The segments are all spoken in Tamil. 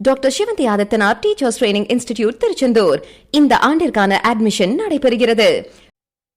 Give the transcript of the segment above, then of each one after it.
Doctor Sivanthi Adithanar teachers training institute Tiruchendur இந்த ஆண்டிற்கான அட்மிஷன் நடைபெறுகிறது.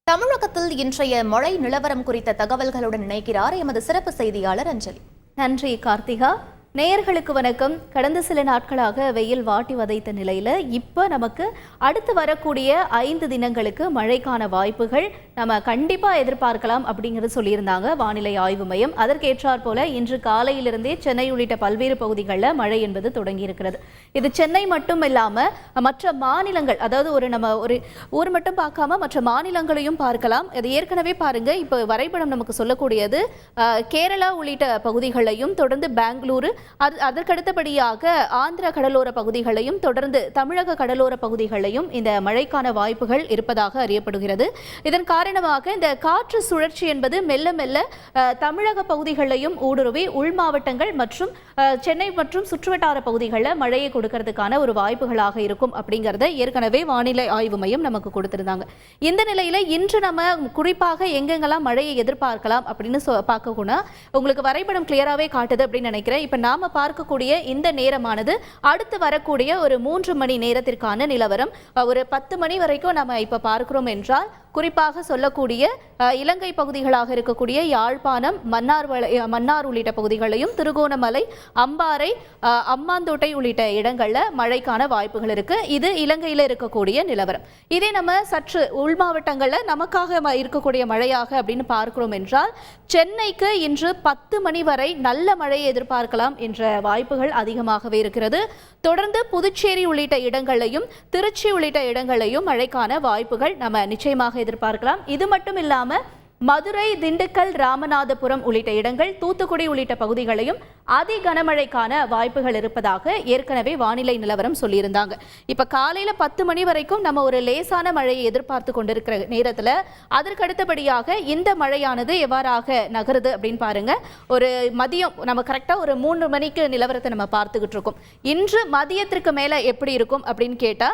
தமிழகத்தில் இன்றைய மழை நிலவரம் குறித்த தகவல்களுடன் இணைக்கிறார் எமது சிறப்பு செய்தியாளர் அஞ்சலி. நன்றி கார்த்திகா. நேயர்களுக்கு வணக்கம். கடந்த சில நாட்களாக வெயில் வாட்டி வதைத்த நிலையில இப்ப நமக்கு அடுத்து வரக்கூடிய 5 தினங்களுக்கு மழைக்கான வாய்ப்புகள் நம்ம கண்டிப்பா எதிர்பார்க்கலாம் அப்படிங்கிறது சொல்லியிருந்தாங்க வானிலை ஆய்வு மையம். அதற்கேற்றாற் போல இன்று காலையிலிருந்தே சென்னை உள்ளிட்ட பல்வேறு பகுதிகளில் மழை என்பது தொடங்கி இருக்கிறது. இது சென்னை மட்டும் இல்லாம மற்ற மாநிலங்கள், அதாவது நம்ம ஒரு ஊர் மட்டும் பார்க்காம மற்ற மாநிலங்களையும் பார்க்கலாம். அது ஏற்கனவே பாருங்க, இப்போ வரைபடம் நமக்கு சொல்லக்கூடியது கேரளா உள்ளிட்ட பகுதிகளையும் தொடர்ந்து பெங்களூரு, அதற்கடுத்தபடியாக ஆந்திர கடலோர பகுதிகளையும் தொடர்ந்து தமிழக கடலோர பகுதிகளையும் இந்த மழைக்கான வாய்ப்புகள் இருப்பதாக அறியப்படுகிறது. இதன் காரணமாக இந்த காற்று சுழற்சி என்பது மெல்ல மெல்ல தமிழக பகுதிகளையும் ஊடுருவி உள் மாவட்டங்கள் மற்றும் சென்னை மற்றும் சுற்றுவட்டார பகுதிகளில் மழையை கொடுக்கறதுக்கான ஒரு வாய்ப்புகளாக இருக்கும் அப்படிங்கிறத ஏற்கனவே வானிலை ஆய்வு மையம் நமக்கு கொடுத்திருந்தாங்க. இந்த நிலையில இன்று நம்ம குறிப்பாக எங்கெங்கெல்லாம் மழையை எதிர்பார்க்கலாம் அப்படின்னு பார்க்கக்கூட உங்களுக்கு வரைபடம் கிளியராகவே காட்டுது அப்படின்னு நினைக்கிறேன். இப்ப நாம பார்க்கக்கூடிய இந்த நேரமானது அடுத்து வரக்கூடிய ஒரு 3 மணி நேரத்திற்கான நிலவரம். ஒரு 10 மணி வரைக்கும் நம்ம இப்ப பார்க்கிறோம் என்றால் குறிப்பாக சொல்லக்கூடிய இலங்கை பகுதிகளாக இருக்கக்கூடிய யாழ்ப்பாணம், மன்னார் உள்ளிட்ட பகுதிகளையும், திருகோணமலை, அம்பாறை, அம்மாந்தோட்டை உள்ளிட்ட இடங்கள்ல மழைக்கான வாய்ப்புகள் இருக்கு. இது இலங்கையில இருக்கக்கூடிய நிலவரம். இதே நம்ம சற்று உள் மாவட்டங்கள்ல நமக்காக இருக்கக்கூடிய மழையாக அப்படின்னு பார்க்கிறோம் என்றால் சென்னைக்கு இன்று 10 மணி வரை நல்ல மழையை எதிர்பார்க்கலாம் என்ற வாய்ப்புகள் அதிகமாகவே இருக்கிறது. தொடர்ந்து புதுச்சேரி உள்ளிட்ட இடங்களையும் திருச்சி உள்ளிட்ட இடங்களையும் மழைக்கான வாய்ப்புகள் நம்ம நிச்சயமாக எதிர்பார்க்கலாம். இது மட்டும் இல்லாம மதுரை, திண்டுக்கல், ராமநாதபுரம் உள்ளிட்ட இடங்கள், தூத்துக்குடி உள்ளிட்ட பகுதிகளையும் அதி கனமழைக்கான வாய்ப்புகள் இருப்பதாக ஏற்கனவே வானிலை நிலவரம் சொல்லியிருந்தாங்க. இப்ப காலையில 10 மணி வரைக்கும் நம்ம ஒரு லேசான மழையை எதிர்பார்த்து கொண்டிருக்கிற நேரத்துல அதற்கடுத்தபடியாக இந்த மழையானது எவ்வாறாக நகருது அப்படின்னு பாருங்க. ஒரு மதியம் நம்ம கரெக்டா ஒரு 3 மணிக்கு நிலவரத்தை நம்ம பார்த்துக்கிட்டு இருக்கோம். இன்று மதியத்திற்கு மேல எப்படி இருக்கும் அப்படின்னு கேட்டா,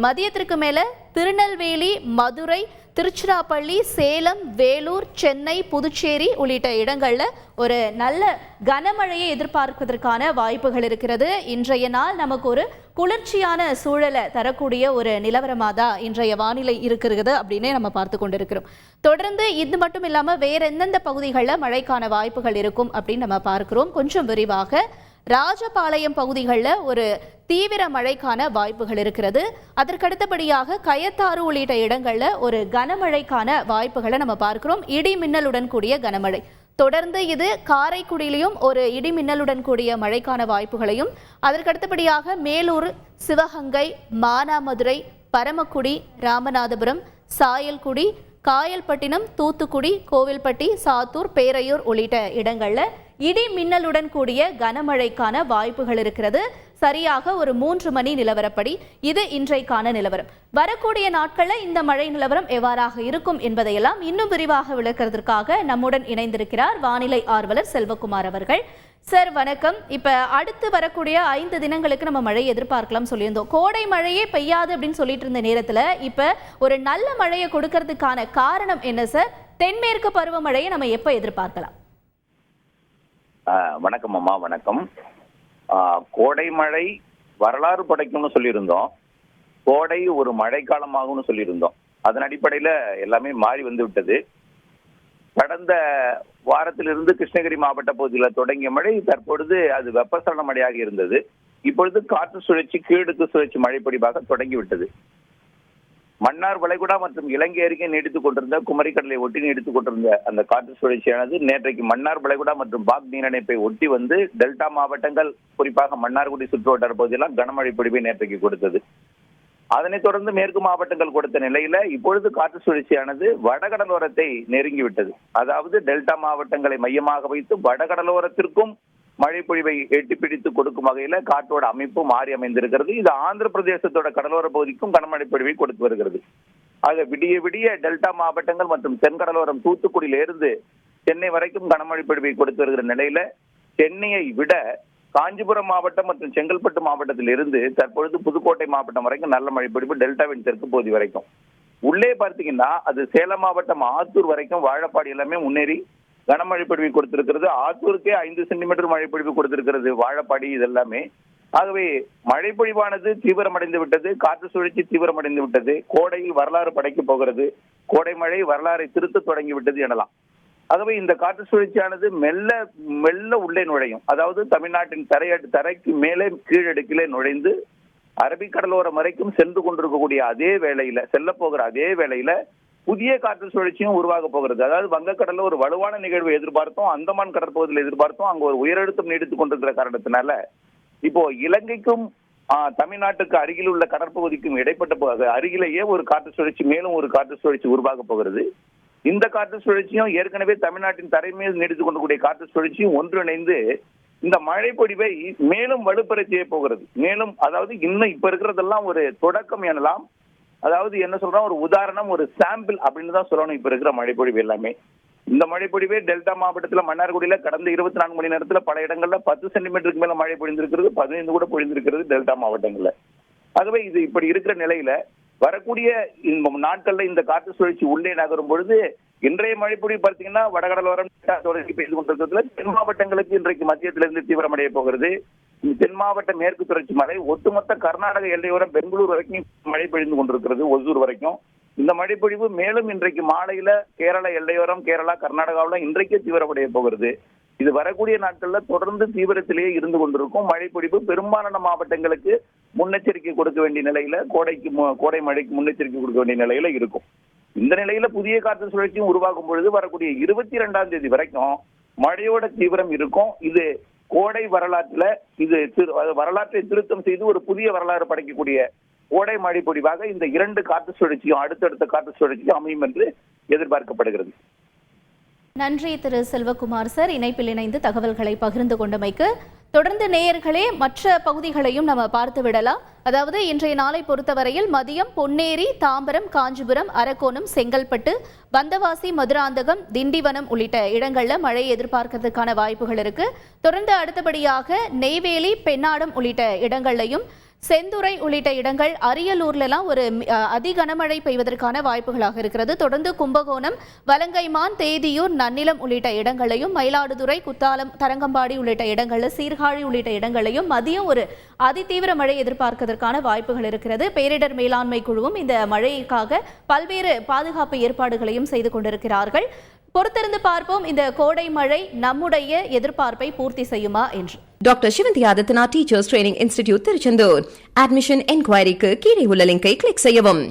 மதியத்திற்கு மேல திருநெல்வேலி, மதுரை, திருச்சிராப்பள்ளி, சேலம், வேலூர், சென்னை, புதுச்சேரி உள்ளிட்ட இடங்கள்ல ஒரு நல்ல கனமழையை எதிர்பார்ப்பதற்கான வாய்ப்புகள் இருக்கிறது. இன்றைய நாள் நமக்கு ஒரு குளிர்ச்சியான சூழலை தரக்கூடிய ஒரு நிலவரமாக தான் இன்றைய வானிலை இருக்கிறது அப்படின்னே நம்ம பார்த்து கொண்டிருக்கிறோம். தொடர்ந்து இது மட்டும் இல்லாம வேற எந்தெந்த பகுதிகளில் மழைக்கான வாய்ப்புகள் இருக்கும் அப்படின்னு நம்ம பார்க்கிறோம். கொஞ்சம் விரிவாக ராஜபாளையம் பகுதிகளில் ஒரு தீவிர மழைக்கான வாய்ப்புகள் இருக்கிறது. அதற்கடுத்தபடியாக கயத்தாறு உள்ளிட்ட இடங்களில் ஒரு கனமழைக்கான வாய்ப்புகளை நம்ம பார்க்கிறோம். இடி மின்னலுடன் கூடிய கனமழை. தொடர்ந்து இது காரைக்குடியிலையும் ஒரு இடி மின்னலுடன் கூடிய மழைக்கான வாய்ப்புகளையும், அதற்கடுத்தபடியாக மேலூர், சிவகங்கை, மானாமதுரை, பரமக்குடி, ராமநாதபுரம், சாயல்குடி, காயல்பட்டினம், தூத்துக்குடி, கோவில்பட்டி, சாத்தூர், பேரையூர் உள்ளிட்ட இடங்கள்ல இடி மின்னலுடன் கூடிய கனமழைக்கான வாய்ப்புகள் இருக்கிறது. சரியாக ஒரு 3 மணி நிலவரப்படி இது இன்றைக்கான நிலவரம். வரக்கூடிய நாட்களில் இந்த மழை நிலவரம் எவ்வாறாக இருக்கும் என்பதையெல்லாம் இன்னும் விரிவாக விளக்குறதற்காக நம்முடன் இணைந்திருக்கிறார் வானிலை ஆர்வலர் செல்வகுமார் அவர்கள். சார் வணக்கம். இப்ப அடுத்து வரக்கூடிய 5 தினங்களுக்கு நம்ம மழை எதிர்பார்க்கலாம் சொல்லியிருந்தோம். கோடை மழையே பெய்யாது அப்படின்னு சொல்லிட்டு இருந்த நேரத்துல இப்ப ஒரு நல்ல மழையை கொடுக்கறதுக்கான காரணம் என்ன சார்? தென்மேற்கு பருவமழையை நம்ம எப்ப எதிர்பார்க்கலாம்? வணக்கம் அம்மா. வணக்கம். கோடை மழை வரலாறு படைக்கும்னு சொல்லியிருந்தோம். கோடை ஒரு மழைக்காலமாகும்னு சொல்லியிருந்தோம். அதன் அடிப்படையில எல்லாமே மாறி வந்து விட்டது. கடந்த வாரத்திலிருந்து கிருஷ்ணகிரி மாவட்ட பகுதியில் தொடங்கிய மழை தற்பொழுது அது வெப்பசலன மழையாக இருந்தது. இப்பொழுது காற்று சுழற்சி, கீழடுக்கு சுழற்சி மழைப்பொழிவாக தொடங்கிவிட்டது. மன்னார் வளைகுடா மற்றும் இலங்கை அருகே நீடித்துக் கொண்டிருந்த குமரிக்கடலை ஒட்டி நீடித்துக் கொண்டிருந்த அந்த காற்று சுழற்சியானது நேற்றைக்கு மன்னார் வளைகுடா மற்றும் பாக் நீரிணைப்பை ஒட்டி வந்து டெல்டா மாவட்டங்கள், குறிப்பாக மன்னார்குடி சுற்றுவட்டார பகுதியெல்லாம் கனமழை பொழிவை நேற்றைக்கு கொடுத்தது. அதனைத் தொடர்ந்து மேற்கு மாவட்டங்கள் கொடுத்த நிலையில இப்பொழுது காற்று சுழற்சியானது வடகடலோரத்தை நெருங்கிவிட்டது. அதாவது டெல்டா மாவட்டங்களை மையமாக வைத்து வடகடலோரத்திற்கும் மழை பொழிவை எட்டிப்பிடித்து கொடுக்கும் வகையில காற்றோட அமைப்பு மாறி அமைந்திருக்கிறது. இது ஆந்திர பிரதேசத்தோட கடலோர பகுதிக்கும் கனமழை பொழிவை கொடுத்து வருகிறது. ஆக விடிய விடிய டெல்டா மாவட்டங்கள் மற்றும் தென்கடலோரம் தூத்துக்குடியில இருந்து சென்னை வரைக்கும் கனமழை பொழிவை கொடுத்து வருகிற நிலையில சென்னையை விட காஞ்சிபுரம் மாவட்டம் மற்றும் செங்கல்பட்டு மாவட்டத்தில் இருந்து தற்பொழுது புதுக்கோட்டை மாவட்டம் வரைக்கும் நல்ல மழை பொழிவு, டெல்டாவின் தெற்கு பகுதி வரைக்கும். உள்ளே பார்த்தீங்கன்னா அது சேலம் மாவட்டம் ஆத்தூர் வரைக்கும் வாழப்பாடி எல்லாமே முன்னேறி கனமழை பொழிவு கொடுத்திருக்கிறது. ஆத்தூருக்கே 5 சென்டிமீட்டர் மழை பொழிவு கொடுத்திருக்கிறது வாழப்பாடி. இதெல்லாமே ஆகவே மழை பொழிவானது தீவிரமடைந்து விட்டது, காற்று சுழற்சி தீவிரமடைந்து விட்டது, கோடை வரலாறு படைக்க போகிறது, கோடை மழை வரலாறை திருத்த தொடங்கி விட்டது எனலாம். ஆகவே இந்த காற்று சுழற்சியானது மெல்ல மெல்ல உள்ளே நுழையும். அதாவது தமிழ்நாட்டின் தரைக்கு மேலே கீழடுக்கிலே நுழைந்து அரபிக்கடலோரம் வரைக்கும் சென்று கொண்டிருக்கக்கூடிய அதே வேளையில செல்ல போகிற அதே வேளையில புதிய காற்று சுழற்சியும் உருவாக போகிறது. அதாவது வங்கக்கடல்ல ஒரு வலுவான நிகழ்வு எதிர்பார்த்தோம், அந்தமான் கடற்பகுதியில் எதிர்பார்த்தோம். அங்க ஒரு உயரழுத்தம் நீடித்துக் கொண்டிருக்கிற காரணத்தினால இப்போ இலங்கைக்கும் தமிழ்நாட்டுக்கு அருகில் உள்ள கடற்பகுதிக்கும் இடைப்பட்ட அருகிலேயே ஒரு காற்று சுழற்சி, மேலும் ஒரு காற்று சுழற்சி உருவாக போகிறது. இந்த காற்று சுழற்சியும் ஏற்கனவே தமிழ்நாட்டின் தரை மீது நீடித்துக் கொண்டிருக்கூடிய காற்று சுழற்சியும் ஒன்றிணைந்து இந்த மழை பொழிவை மேலும் வலுப்பெற செய்ய போகிறது. மேலும் அதாவது இன்னும் இப்ப இருக்கிறதெல்லாம் ஒரு தொடக்கம் எனலாம். அதாவது என்ன சொல்றோம், ஒரு உதாரணம், ஒரு சாம்பிள் அப்படின்னு தான் சொல்லணும் இப்ப இருக்கிற மழை பொழிவு எல்லாமே. இந்த மழை பொழிவே டெல்டா மாவட்டத்தில் மன்னார்குடியில கடந்த 24 மணி நேரத்துல பல இடங்கள்ல 10 சென்டிமீட்டருக்கு மேல மழை பொழிந்திருக்கிறது, 15 கூட பொழிந்திருக்கிறது டெல்டா மாவட்டங்கள்ல. ஆகவே இது இப்படி இருக்கிற நிலையில வரக்கூடிய இந்த நாட்கள்ல இந்த காற்று சுழற்சி உள்ளே நகரும் பொழுது இன்றைய மழைப்பொழிவு பார்த்தீங்கன்னா வடகடலோரம் தொடர்ச்சி பெய்து கொண்டிருக்கிறதுல தென் மாவட்டங்களுக்கு இன்றைக்கு மத்தியத்திலிருந்து தீவிரமடைய போகிறது. தென் மாவட்ட மேற்கு தொடர்ச்சி மழை ஒட்டுமொத்த கர்நாடக எல்லையோரம் பெங்களூர் வரைக்கும் மழை பொழிந்து கொண்டிருக்கிறது, ஒசூர் வரைக்கும். இந்த மழைப்பொழிவு மேலும் இன்றைக்கு மாலையில கேரள எல்லையோரம், கேரளா, கர்நாடகாவில் இன்றைக்கே தீவிரமடைய போகிறது. இது வரக்கூடிய நாட்கள்ல தொடர்ந்து தீவிரத்திலேயே இருந்து கொண்டிருக்கும். மழைப்பொழிவு பெரும்பாலான மாவட்டங்களுக்கு முன்னெச்சரிக்கை கொடுக்க வேண்டிய நிலையில, கோடை மழைக்கு முன்னெச்சரிக்கை கொடுக்க வேண்டிய நிலையில இருக்கும். இந்த நிலையில புதிய காற்று சுழற்சியும் உருவாகும் பொழுது வரக்கூடிய 22ஆம் தேதி வரைக்கும் மழையோட தீவிரம் இருக்கும். இது கோடை வரலாற்றுல வரலாற்றை திருத்தம் செய்து ஒரு புதிய வரலாறு படைக்கக்கூடிய கோடை மழை பொழிவாக இந்த 2 காற்று சுழற்சியும் அடுத்தடுத்த காற்று சுழற்சியும் அமையும் என்று எதிர்பார்க்கப்படுகிறது. நன்றி திரு செல்வகுமார் சார், இணைப்பில் இணைந்து தகவல்களை பகிர்ந்து கொண்டமைக்கு. தொடர்ந்து நேயர்களே மற்ற பகுதிகளையும் நம்ம பார்த்து விடலாம். அதாவது இன்றைய நாளை பொறுத்தவரையில் மதியம் பொன்னேரி, தாம்பரம், காஞ்சிபுரம், அரக்கோணம், செங்கல்பட்டு, வந்தவாசி, மதுராந்தகம், திண்டிவனம் உள்ளிட்ட இடங்கள்ல மழை எதிர்பார்க்கிறதுக்கான வாய்ப்புகள் இருக்கு. தொடர்ந்து அடுத்தபடியாக நெய்வேலி, பெண்ணாடம் உள்ளிட்ட இடங்கள்லையும், செந்துறை உள்ளிட்ட இடங்கள், அரியலூர்லாம் ஒரு அதிகனமழை பெய்வதற்கான வாய்ப்புகளாக இருக்கிறது. தொடர்ந்து கும்பகோணம், வலங்கைமான், தேதியூர், நன்னிலம் உள்ளிட்ட இடங்களையும், மயிலாடுதுறை, குத்தாலம், தரங்கம்பாடி உள்ளிட்ட இடங்களில், சீர்காழி உள்ளிட்ட இடங்களையும் மதியம் ஒரு அதிதீவிர மழை எதிர்பார்ப்பதற்கான வாய்ப்புகள் இருக்கிறது. பேரிடர் மேலாண்மை குழுவும் இந்த மழைக்காக பல்வேறு பாதுகாப்பு ஏற்பாடுகளையும் செய்து கொண்டிருக்கிறார்கள். பொறுத்திருந்து பார்ப்போம் இந்த கோடை மழை நம்முடைய எதிர்பார்ப்பை பூர்த்தி செய்யுமா என்று. Doctor Sivanthi Adityanath teachers training institute Tiruchendur. Admission என்கொயரிக்கு கீழே உள்ள லிங்கை கிளிக் செய்யவும்.